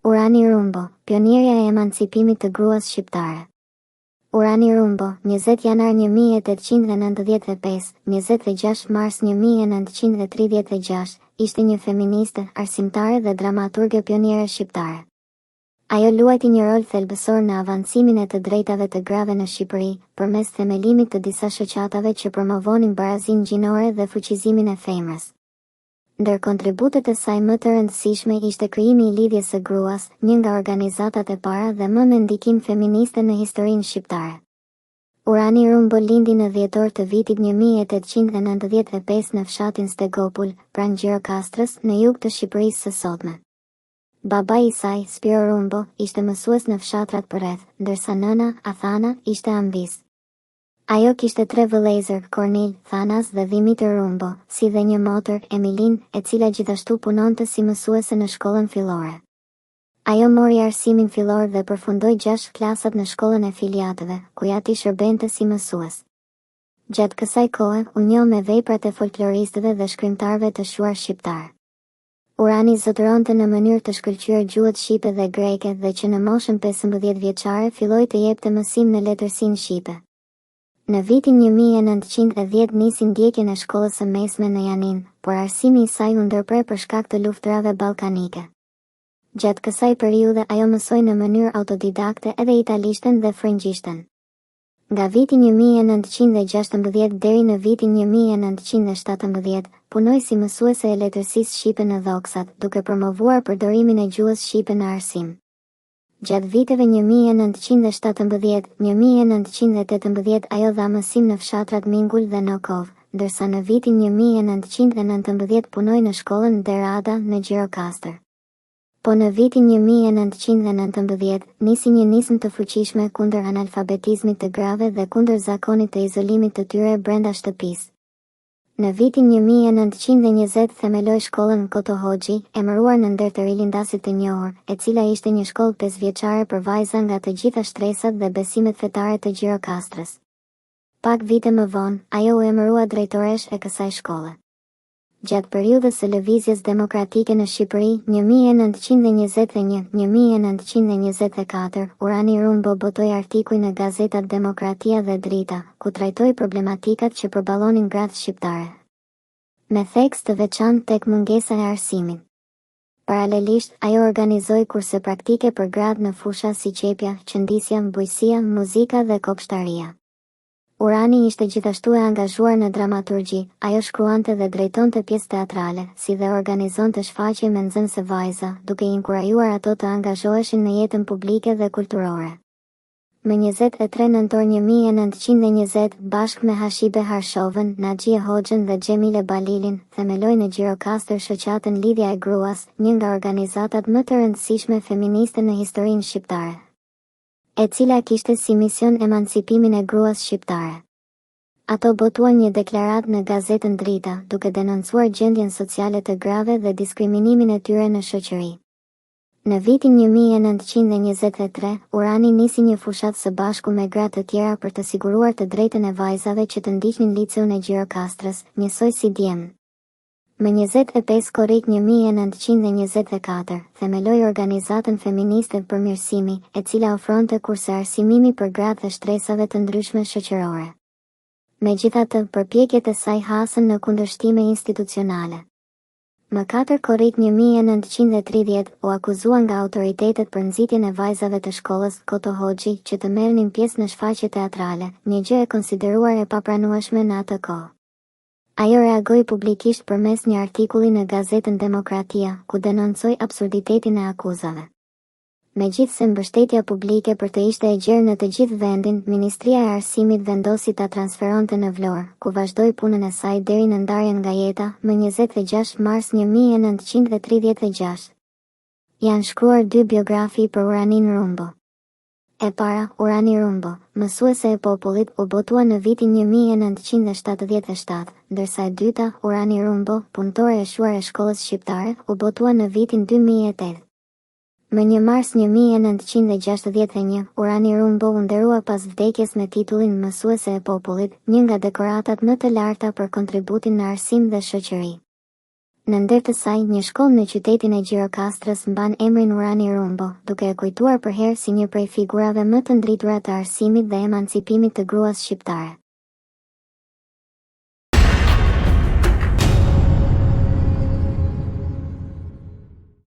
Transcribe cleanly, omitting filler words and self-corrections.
Urani Rumbo, pionierja e emancipimit të gruas shqiptare. Urani Rumbo, 20 janar 1895, 26 mars 1936, ishte një feministe, arsimtare dhe dramaturge pioniere shqiptare. Ajo luajti një rol thelbësor në avancimin e të drejtave të grave në Shqipëri, përmes themelimit të disa shoqatave që promovonin barazinë gjinore dhe fuqizimin e femrës. Ndër kontributet e saj më të rëndësishme ishte krijimi I lidhjes së gruas, një nga organizatat e para dhe më me ndikim feministe në historinë shqiptare. Urani Rumbo lindi në dhjetor të vitit 1895 në fshatin Stegopul, pranë Gjirokastrës, në jug të Shqipërisë së sotme. Babai I saj, Spiro Rumbo, ishte mësues në fshatrat përreth, ndërsa nëna, Athana, ishte ambis. Ajo kishte 3 vëllezër, Kornil, Thanas dhe Dimitër Rumbo, si dhe një motër, Emilin, e cila gjithashtu punonte si mësuese në shkollën fillore. Ajo mori arsimin fillor dhe përfundoi 6 klasat në shkollën e filiatëve, ku ati shërbente si mësues. Gjatë kësaj kohe, u njoh me veprat e folkloristëve dhe shkrimtarëve të shuar shqiptar. Urani zotëronte në mënyrë të shkëlqyer gjuhët shqipe dhe greke dhe që në moshën 15 vjeçare filloi të jepte mësim në letërsinë shqipe. Në vitin 1910 nisi ndjekjen e shkollës së mesme në Janin, por arsimi I saj u ndërprer për shkak të luftrave ballkanike. Gjatë kësaj periudhe ajo mësoi në mënyrë autodidakte edhe italishten dhe frëngjishten. Nga viti 1916 deri në vitin 1917, punoi si mësuese e letërsisë shqipe në Dhoksat, duke promovuar përdorimin e gjuhës shqipe në arsim. Gjatë viteve 1917-1918 ajo dha mësim në fshatrat Mingull dhe Nokov, ndërsa në vitin 1919 punoi në shkollën Derada në Gjirokastër. Po në vitin 1919 nisi një nismë të fuqishme kundër analfabetizmit të grave dhe kundër zakonit të izolimit të tyre brenda shtëpisë. Në vitin 1920 themeloi shkollën Koto Hoxhi, emëruar në nder të rilindasit të njohur, e cila ishte një shkollë 5 vjeçare për vajza nga të gjitha shtresat dhe besimet fetare të Gjirokastrës. Pak vite më vonë, ajo u emërua drejtoresh e kësaj shkolle. Gjatë periudhës së lëvizjes demokratike në Shqipëri, 1921-1924, Urani Rumbo botoi artikuj në gazetat Demokratia dhe Drita, ku trajtoi problematikat që përballonin gratë shqiptare. Me theks të veçantë tek mungesa e arsimit. Paralelisht, ajo organizoi kurse praktike për gratë në fusha si qepja, qëndisja, bujësia, muzika dhe kopshtaria. Urani ishte gjithashtu e angazhuar në dramaturgji, ajo shkruante dhe drejtonte pjesë teatrale, si dhe organizonte shfaqje me nxënëse vajza, duke inkurajuar ato të angazhoheshin në jetën publike dhe kulturore. Më 23 nëntor 1920, bashkë me Hashibe Harshovën, Naxhie Hoxhën dhe Xhemile Balilin, themeloi në Gjirokastër shoqatën Lidhja e Gruas, një nga organizatat më të rëndësishme feministe në historinë shqiptare, e cila kishte si mision emancipimin e gruas shqiptare. Ato botuan një deklaratë në gazetën Drita, duke denoncuar gjendjen sociale të grave dhe diskriminimin e tyre në shoqëri. Në vitin 1923, Urani nisi një fushat së bashku me gra të tjera për të siguruar të drejtën e vajzave që të ndiqnin liceun e Gjirokastrës, njësoj si djemë. Më 25 korrik 1924, themeloi organizatën feministe për mirësimi, e cila ofronte kurse arsimimi për gratë dhe shtresave të ndryshme shoqërore. Megjithatë, përpjekjet e saj hasën në kundërshtime institucionale. Më 4 korrik 1930 u akuzuan nga autoritetet për nxitjen e vajzave të shkollës Koto Hoxhi që të merrnin pjesë në shfaqje teatrale, një gjë e konsideruar e papranueshme në atë kohë. Ajo reagoi publikisht përmes një artikulli në gazetën Demokratia, ku denoncoi absurditetin e akuzave. Megjithse mbështetja publike për të ishte e gjerë në të gjithë vendin, Ministria e Arsimit vendosi ta transferonte në Vlorë, ku vazhdoi punën e saj deri në ndarjen nga jeta, më 26 mars 1936. Janë shkruar 2 biografi për Uranin Rumbo. E para, Urani Rumbo, mësuese e popullit, u botua në vitin 1977, ndërsa e dyta, Urani Rumbo, punëtore e shuar e shkollës shqiptare, u botua në vitin 2008. Më 1 mars 1961, Urani Rumbo u nderua pas vdekjes me titullin mësuese e popullit, një nga dekoratat më të larta për kontributin në arsim dhe shoqëri. Në ndër të saj, një shkollë në qytetin e Gjirokastrës mban emrin Urani Rumbo, duke e kujtuar për herë si një prej figurave më të ndritura të arsimit dhe emancipimit të gruas shqiptare.